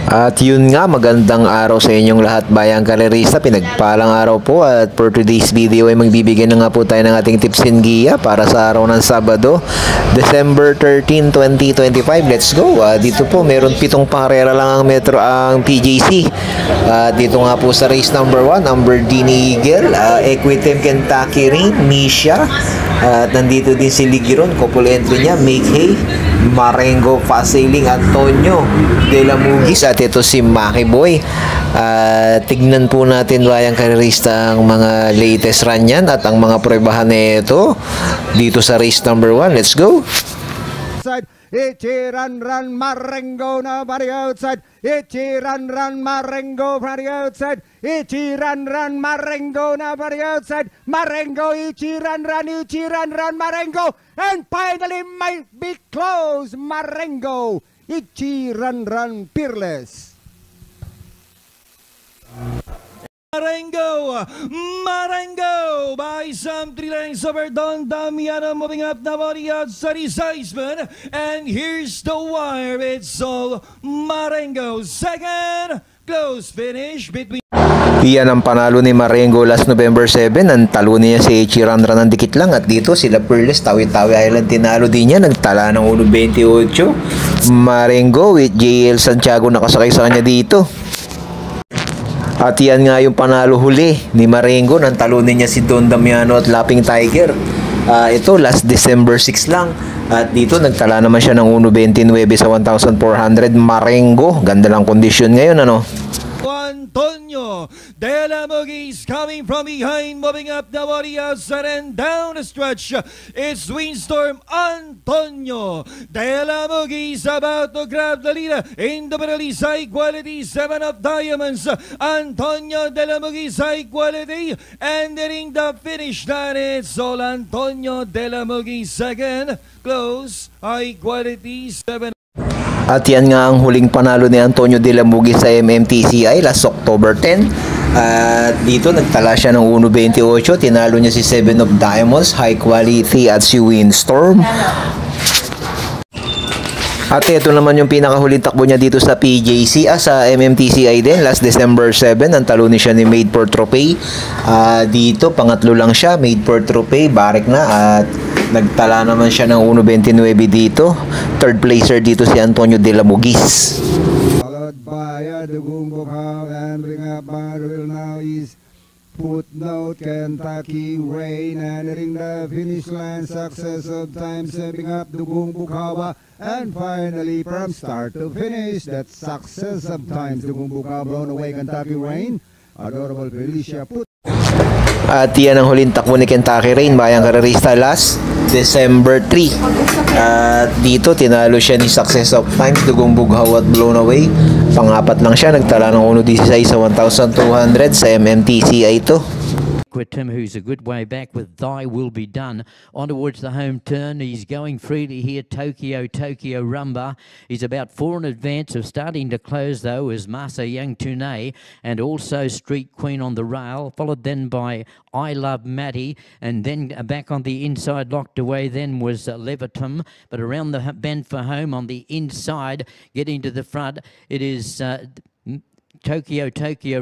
At yun nga, magandang araw sa inyong lahat bayang karerista. Pinagpalang araw po at for today's video ay magbibigay na nga po tayo ng ating tips and giya para sa araw ng Sabado, December 13, 2025. Let's go! Dito po meron 7 pangarera lang ang PJC. Dito nga po sa race number 1, Lamborghini Eagle, Equitem Kentucky Rain, Misha. At nandito din si Ligiron, couple entry niya, Make Hay, Marengo, Fast Sailing, Antonio De La Mugis, at ito si Maki Boy. Tignan po natin bayang karerista ang mga latest run yan at ang mga pruebahan nito dito sa race number 1. Let's go! Ichi run Marengo na body outside. Ichi run Marengo from the outside. Ichi run Marengo na body outside. Marengo Ichi run Marengo, and finally might be close. Marengo Ichi run Peerless. Marengo by some 3 lengths over Don Damiano, moving up the body outside his Iceman, and here's the wire. It's all Marengo. Second, close finish between. Iyan ang panalo ni Marengo last November 7. Ang talo niya si Ichiran ng dikit lang. At dito sila Peerless, Tawi-Tawi Island, tinalo din niya. Nagtala ng 1.28. Marengo with JL Santiago nakasakay sa kanya dito. At yan nga yung panalo huli ni Marengo. Nang talunin niya si Don Damiano at Lapping Tiger. Ito last December 6 lang. At dito nagtala naman siya ng 1.29 sa 1,400. Marengo, ganda lang kondisyon ngayon, ano? Antonio De La Mugis coming from behind, moving up the body outside and down the stretch. It's Windstorm Antonio De La Mugis about to grab the lead in the middle. Is high quality, 7 of diamonds. Antonio De La Mugis high quality, entering the finish line. It's all Antonio De La Mugis second, close, high quality, 7. At yan nga ang huling panalo ni Antonio De La Mugis sa MMTCI last October 10. At dito nagtala siya ng 1.28. Tinalo niya si 7 of Diamonds, High Quality at si Windstorm. At ito naman yung pinakahuling takbo niya dito sa PJC, sa MMTCI din, last December 7. Ang talo niya ni Made for Trophy. Dito, pangatlo lang siya, Made for Trophy, barik na. At nagtala naman siya ng 1.29 dito. Third placer dito si Antonio De La Mugis. Followed by a Dugong Bukhaw, and bring up Barrel now is Footnote Kentucky Rain, entering the finish line. Success of time, serving up Dugong Bukhaw, and finally from start to finish, that success of times Dugong Bukhaw, blown away Kentucky Rain. Adorable Felicia Put. At yan ang huling takbo ni Kentucky Rain bayang karerista last December 3. At dito tinalo siya ni Success of Times, Dugong Bughaw at Blown Away. Pangapat lang siya, nagtala ng 1.16 sa 1,200 sa MMTCI ito. Equitem, who's a good way back with Thy Will Be Done. On towards the home turn, he's going freely here. Tokyo Rumba. He's about 4 in advance of starting to close, though, is Masa Young Tune, and also Street Queen on the rail, followed then by I Love Matty, and then back on the inside, locked away then was Levitum, but around the bend for home on the inside, getting to the front, it is Tokyo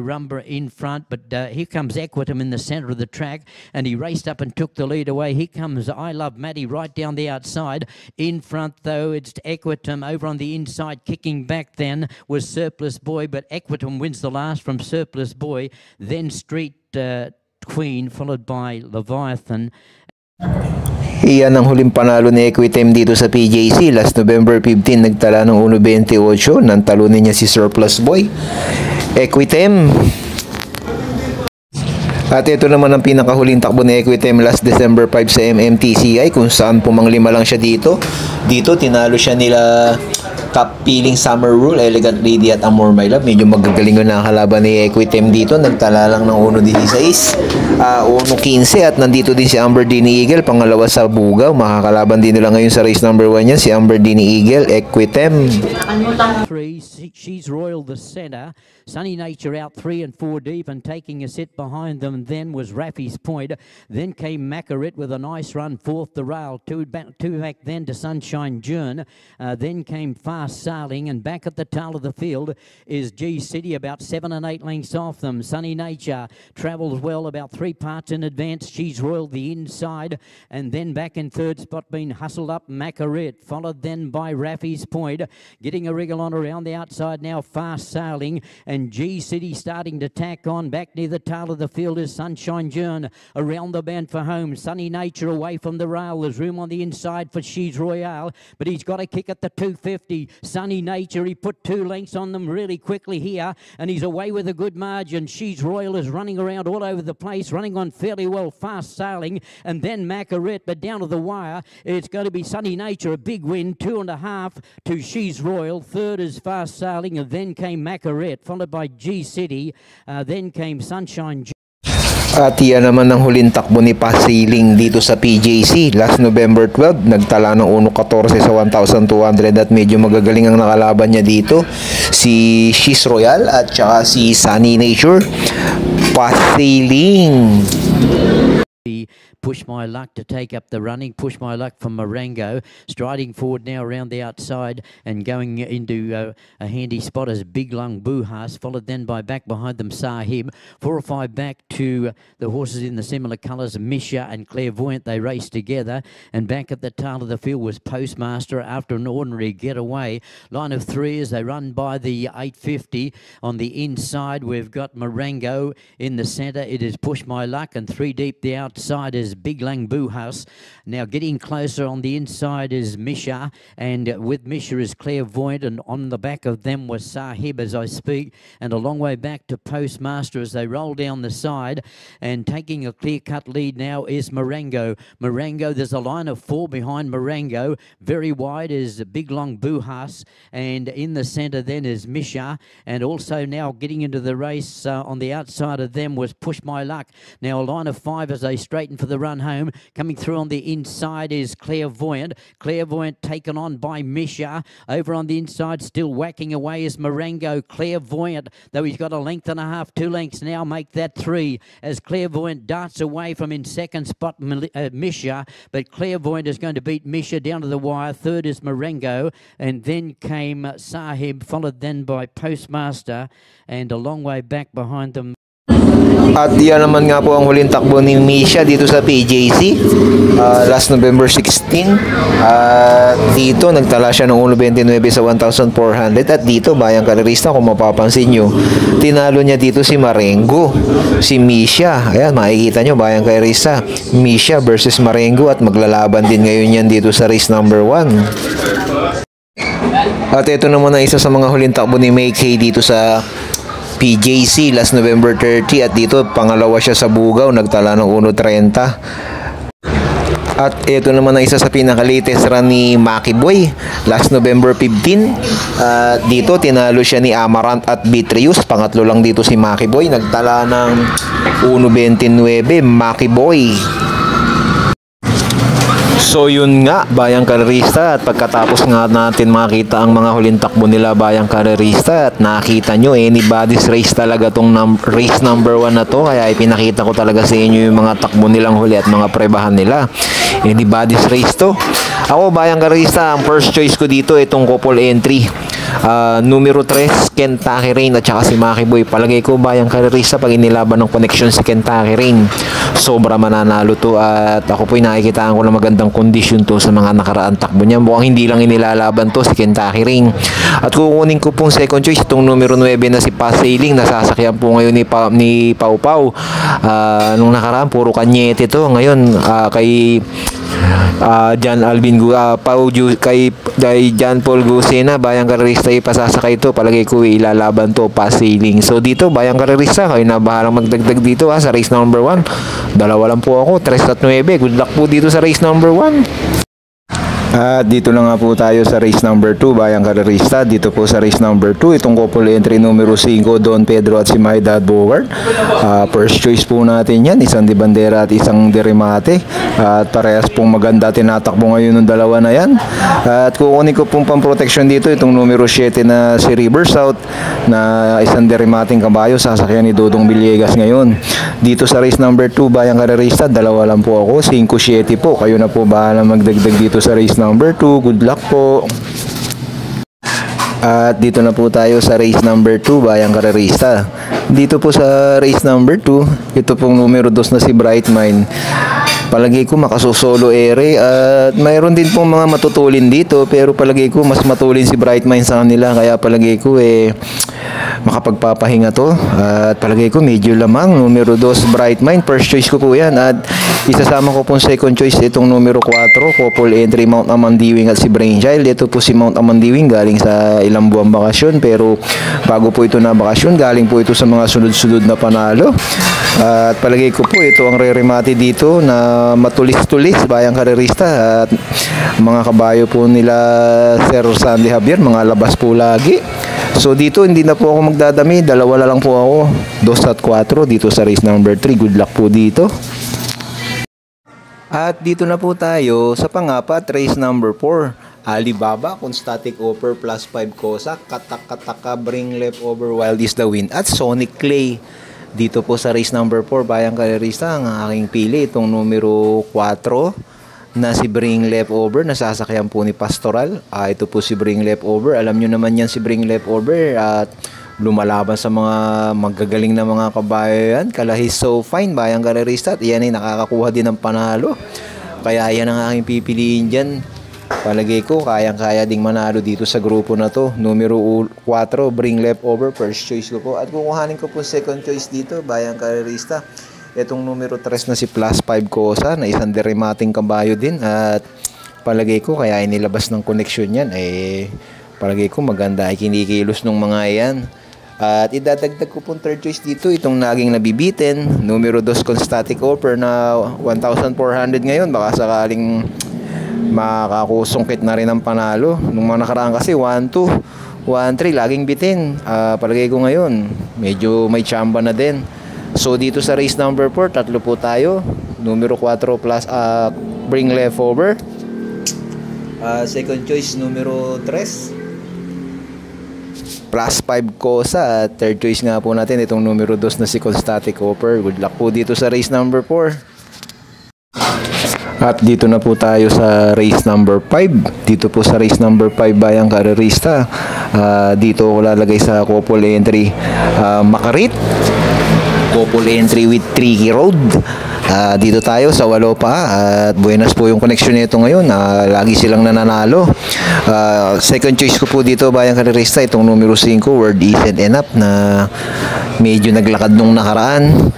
Rumba in front, but here comes Equitem in the centre of the track, and he raced up and took the lead away. Here comes I Love Matty right down the outside. In front, though, it's Equitem. Over on the inside, kicking back then was Surplus Boy, but Equitem wins the last from Surplus Boy. Then Street Queen, followed by Leviathan. Iyan ang huling panalo ni Equitem dito sa PJC. Last November 15, nagtala ng 1.28. Nang talunin niya si Surplus Boy. Equitem. At ito naman ang pinakahuling takbo ni Equitem last December 5 sa MMTCI, kung saan pumanglima lang siya dito. Dito, tinalo siya nila Top Peeling, Summer Rule, Elegant Lady at Amor My Love. Medyo magagaling na kalaban ni Equitem dito. Nagtala lang ng 1.16, 1.15, at nandito din si Lamborghini Eagle, pangalawa sa Bugaw. Makakalaban din nila ngayon sa race number 1 yan, si Lamborghini Eagle, Equitem. She's Royal the centre. Sunny Nature out 3 and 4 deep and taking a sit behind them then was Raffy's Point. Then came Macarit with a nice run, fourth the rail. Two back then to Sunshine Jern. Then came Fast fast sailing, and back at the tail of the field is G City, about 7 and 8 lengths off them. Sunny Nature travels well, about 3 parts in advance. She's Royal the inside, and then back in third spot being hustled up Macaret, followed then by Raffy's Point, getting a wriggle on around the outside now, fast sailing, and G City starting to tack on. Back near the tail of the field is Sunshine Jern, around the bend for home. Sunny Nature away from the rail. There's room on the inside for She's Royale, but he's got a kick at the 250. Sunny Nature, he put 2 lengths on them really quickly here, and he's away with a good margin. She's Royal is running around all over the place, running on fairly well, fast sailing, and then Macaret, but down to the wire, it's going to be Sunny Nature, a big win, 2.5 to She's Royal. Third is fast sailing, and then came Macaret, followed by G City, then came Sunshine. At yan naman ang huling takbo ni Pasiling dito sa PJC. Last November 12, nagtala ng 1.14 sa 1,200 at medyo magagaling ang nakalaban niya dito. Si She's Royal at saka si Sunny Nature. Pasiling. Push My Luck to take up the running. Push My Luck from Marengo, striding forward now around the outside and going into a handy spot as Big Lung Buhas, followed then by back behind them Sahib. 4 or 5 back to the horses in the similar colours, Misha and Clairvoyant. They race together, and back at the tail of the field was Postmaster after an ordinary getaway. Line of 3 as they run by the 850. On the inside we've got Marengo. In the centre it is Push My Luck, and 3 deep the outside is Big Lang Buhas. Now getting closer on the inside is Misha, and with Misha is Clairvoyant, and on the back of them was Sahib as I speak, and a long way back to Postmaster as they roll down the side, and taking a clear-cut lead now is Marengo. Marengo, there's a line of 4 behind Marengo. Very wide is Big Long Buhas, and in the centre then is Misha, and also now getting into the race on the outside of them was Push My Luck. Now a line of 5 as they straighten for the run home. Coming through on the inside is Clairvoyant. Clairvoyant taken on by Misha. Over on the inside, still whacking away is Marengo. Clairvoyant, though he's got a length and a half, 2 lengths now, make that 3. As Clairvoyant darts away from in second spot Misha, but Clairvoyant is going to beat Misha down to the wire. Third is Marengo, and then came Sahib, followed then by Postmaster, and a long way back behind them. At yan naman nga po ang huling takbo ni Misha dito sa PJC last November 16. Dito nagtala siya ng 1.29 sa 1,400, at dito bayang karerista, kung mapapansin nyo, tinalo niya dito si Marengo, si Misha. Ayan, makikita nyo bayang karerista, Misha versus Marengo, at maglalaban din ngayon yan dito sa race number 1. At ito naman ang isa sa mga huling takbo ni May K dito sa PJC last November 30, at dito pangalawa siya sa Bugaw, nagtala ng 1.30. At ito naman ang isa sa pinaka-latest run ni Maki Boy last November 15. Dito tinalo siya ni Amarant at Beatrius. Pangatlo lang dito si Maki Boy, nagtala ng 1.29 Maki Boy. So yun nga, bayang karerista, at pagkatapos nga natin makita ang mga huling takbo nila bayang karerista, at nakita nyo anybody's race talaga tong race number 1 na to, kaya ipinakita ko talaga sa inyo yung mga takbo nilang huli at mga prebahan nila. Anybody's race to. Ako bayang karerista, ang first choice ko dito itong couple entry, numero 3 Kentucky Rain at saka si Maki Boy. Palagay ko bayang karerista, pag inilaban ng connection si Kentucky Rain, sobra mananalo to, at ako po'y nakikitaan ko na magandang kondisyon to sa mga nakaraan takbo niya. Mukhang hindi lang inilalaban to si Kentucky Rain. At kukunin ko pong second choice itong numero 9 na si Pasailing, nasasakyan po ngayon ni Pau Pau. Nung nakaraan puro kanyete to, ngayon kay John Alvin kay John Paul Gusena, bayang karerista ipasasakay ito. Palagay ko ilalaban to Pasailing. So dito bayang karerista, kayo na bahalang magdagdag dito sa race number 1. Dalawa lang po ako, 3 at 9. Good luck po dito sa race number 1. At dito na nga po tayo sa race number 2 bayang karerista. Dito po sa race number 2 itong couple entry numero 5 Don Pedro at si My Dad Bogart. First choice po natin yan, isang Di Bandera at isang Deremate, at parehas pong maganda tinatakbo ngayon ng dalawa na yan. At kukunin ko pong pang-protection dito itong numero 7 na si River South, na isang Deremating kabayo, sasakyan ni Dodong Villegas ngayon. Dito sa race number 2 bayang karerista, dalawa lang po ako, 5-7 po. Kayo na po bahala magdagdag dito sa race number 2. Good luck po. At dito na po tayo sa race number 2, Bayang Karerista. Dito po sa race number 2, ito pong numero 2 na si Bright Mind. Palagi ko makasusolo ere at mayroon din pong mga matutulin dito, pero palagi ko mas matulin si Bright Mind sa kanila, kaya palagi ko makapagpapahinga to. At palagi ko medyo lamang numero 2 Bright Mind, first choice ko po yan, at isasama ko pong second choice itong numero 4, couple entry Mount Amandiwing at si Brainchild. Ito po si Mount Amandiwing galing sa ilang buwang bakasyon, pero bago po ito na bakasyon, galing po ito sa mga sunod-sunod na panalo. At palagi ko po ito ang re-remate dito na matulis-tulis, Bayang Karerista, at mga kabayo po nila Sir Sandy Javier, mga labas po lagi. So dito hindi na po ako magdadami, dalawa na lang po ako, 2 at 4 dito sa race number 3. Good luck po dito. At dito na po tayo sa pangapat, race number 4. Alibaba, Constatic Offer, plus 5 Kosa, Katak-Kataka, Bring Left Over, Wild is the Wind, at Sonic Clay. Dito po sa race number 4, Bayang Karerista, ang aking pili, itong numero 4 na si Bring Left Over, nasasakyan po ni Pastoral. Ito po si Bring Left Over. Alam nyo naman yan si Bring Left Over, at lumalaban sa mga magagaling na mga kabayan. Kalahis So Fine, Bayang Karerista, at yan ay nakakakuha din ng panalo. Kaya yan ang aking pipiliin dyan. Palagay ko kayang-kaya ding manalo dito sa grupo na to. Numero 4, Bring Left Over, first choice ko po. At kukuhanin ko po second choice dito, Bayang Karerista, itong numero 3 na si plus 5 Kosa, na isang deremating kabayo din. At palagay ko kaya inilabas ng connection yan, palagay ko maganda ay kinikilos ng mga yan. At idadagdag ko pong third choice dito, itong naging nabibitin, numero 2 Constatic Offer na 1,400 ngayon. Baka sakaling makakusungkit na rin ang panalo. Nung mga nakaraan kasi 1-2, 1-3 laging bitin. Palagay ko ngayon medyo may chamba na din. So dito sa race number 4, tatlo po tayo, numero 4 plus Bring Left Over, second choice numero 3 plus 5 Kosa, at third choice nga po natin itong numero 2 na si Constatic Offer. Good luck po dito sa race number 4. At dito na po tayo sa race number 5. Dito po sa race number 5, Bayang Karerista, dito ko lalagay sa couple entry Makarit, couple entry with Tricky Road. Dito tayo sa 8 pa, at buenas po yung connection nito ngayon. Lagi silang nananalo. Second choice ko po dito, Bayang Karerista, itong numero 5, Word Isn't Enough, na medyo naglakad nung nakaraan.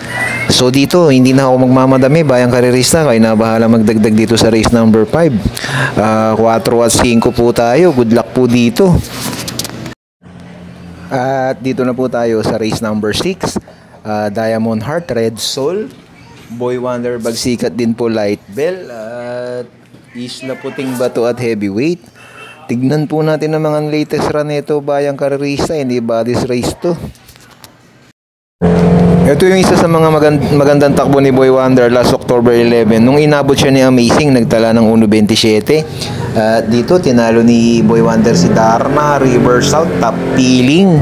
So dito hindi na ako magmamadami, Bayang Karerista, kaya na bahala magdagdag dito sa race number 5. 4 at 5 po tayo. Good luck po dito. At dito na po tayo sa race number 6, Diamond Heart, Red Soul, Boy Wonder, Bagsikat din po, Light Bell, at Isla Puting Bato at Heavyweight. Tignan po natin ang mga latest run nito, Bayang Karerista. Hindi bodies race to. Ito yung isa sa mga magandang takbo ni Boy Wonder last October 11. Nung inabot siya ni Amazing, nagtala ng 1.27. Dito, tinalo ni Boy Wonder si Dharma, River South, Top Peeling.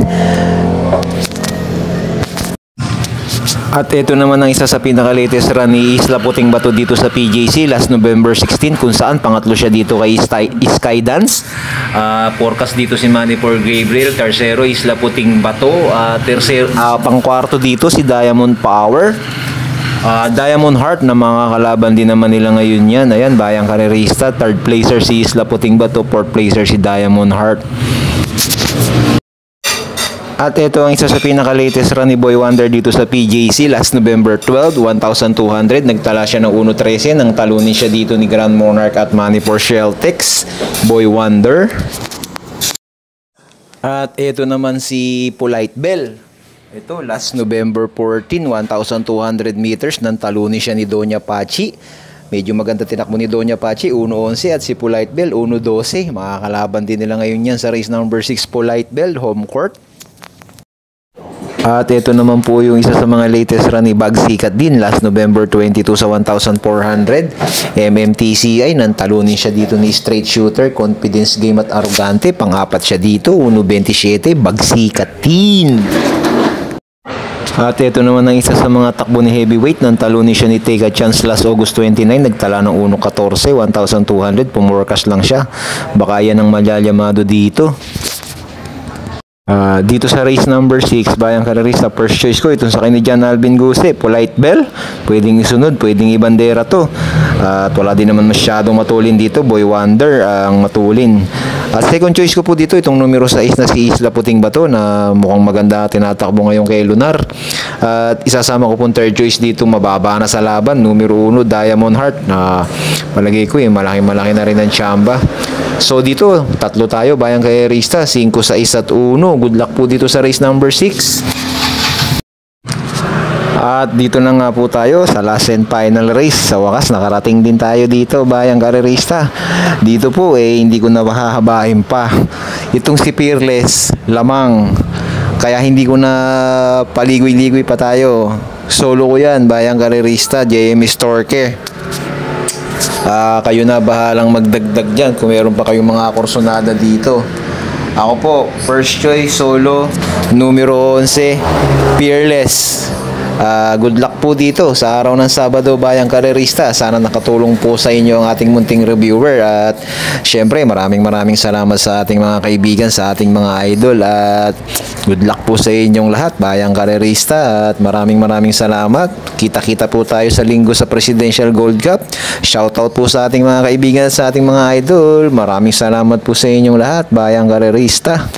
At ito naman ang isa sa pinaka-latest run ni Isla Puting Bato dito sa PJC last November 16, kung saan pangatlo siya dito kay Skydance. Forecast dito si Manny for Gabriel, tercero Isla Puting Bato, pangkwarto dito si Diamond Power. Diamond Heart na mga kalaban din naman nila ngayon yan. Ayan, Bayang Karerista, third placer si Isla Puting Bato, fourth placer si Diamond Heart. At ito ang isa sa pinaka-latest run ni Boy Wonder dito sa PJC last November 12, 1,200. Nagtala siya ng 1.13 nang talunin siya dito ni Grand Monarch at Money for Sheltex, Boy Wonder. At ito naman si Polite Bell. Ito, last November 14, 1,200 meters, nang talunin siya ni Doña Pachi. Medyo maganda tinakbo ni Doña Pachi, 1.11, at si Polite Bell, 1.12. Makakalaban din nila ngayon yan sa race number 6, Polite Bell, home court. At ito naman po yung isa sa mga latest run ni Bagsikat din last November 22 sa 1,400. MMTCI, nang talunin siya dito ni Straight Shooter, Confidence Game at Arrogante. Pang-apat siya dito, 1.27, Bagsikat din. At ito naman ang isa sa mga takbo ni Heavyweight, nang talunin siya ni Take a Chance last August 29. Nagtala ng 1.14, 1,200. Pumorkas lang siya. Baka yan ang malyalyamado dito. At ito naman ang isa sa mga takbo ni Heavyweight, nang talunin siya ni Take a Chance last August 29. Nagtala ng 1.14, 1,200. Pumorkas lang siya. Baka yan ang malyalyamado dito. At ito naman ang isa sa mga takbo ni Heavyweight, nang talunin siya ni Take a Chance last August 29. Nagtala ng 1.14, 1,200. Pumorkas lang siya. Baka yan ang malyalyamado dito. Dito sa race number 6, Bayang Karerista, first choice ko itong sa ni John Alvin Guse, Polite Bell. Pwedeng isunod, pwedeng ibandera to. At wala din naman masyadong matulin dito, Boy Wonder ang matulin. At second choice ko po dito itong numero 6 na si Isla Puting Bato na mukhang maganda tinatakbo ngayon kay Lunar. At isasama ko pong third choice dito, mababa na sa laban, numero 1 Diamond Heart na palagay ko malaki na rin ang tsamba. So dito, tatlo tayo, Bayang Karerista, 5, 6 at 1. Good luck po dito sa race number 6. At dito na nga po tayo sa last and final race. Sa wakas, nakarating din tayo dito, Bayang Karerista. Dito po hindi ko na mahahabain pa. Itong si Fearless, lamang. Kaya hindi ko na paligoy-ligoy pa tayo. Solo ko yan, Bayang Karerista, JM Storke. Kayo na bahalang magdagdag dyan kung meron pa kayong mga kursonada dito. Ako po, first choice, solo, numero 11, Fearless. Good luck po dito sa araw ng Sabado, Bayang Karerista. Sana nakatulong po sa inyo ang ating munting reviewer. At syempre, maraming salamat sa ating mga kaibigan, sa ating mga idol. At good luck po sa inyong lahat, Bayang Karerista. At maraming salamat. Kita-kita po tayo sa linggo sa Presidential Gold Cup. Shoutout po sa ating mga kaibigan, sa ating mga idol. Maraming salamat po sa inyong lahat, Bayang Karerista.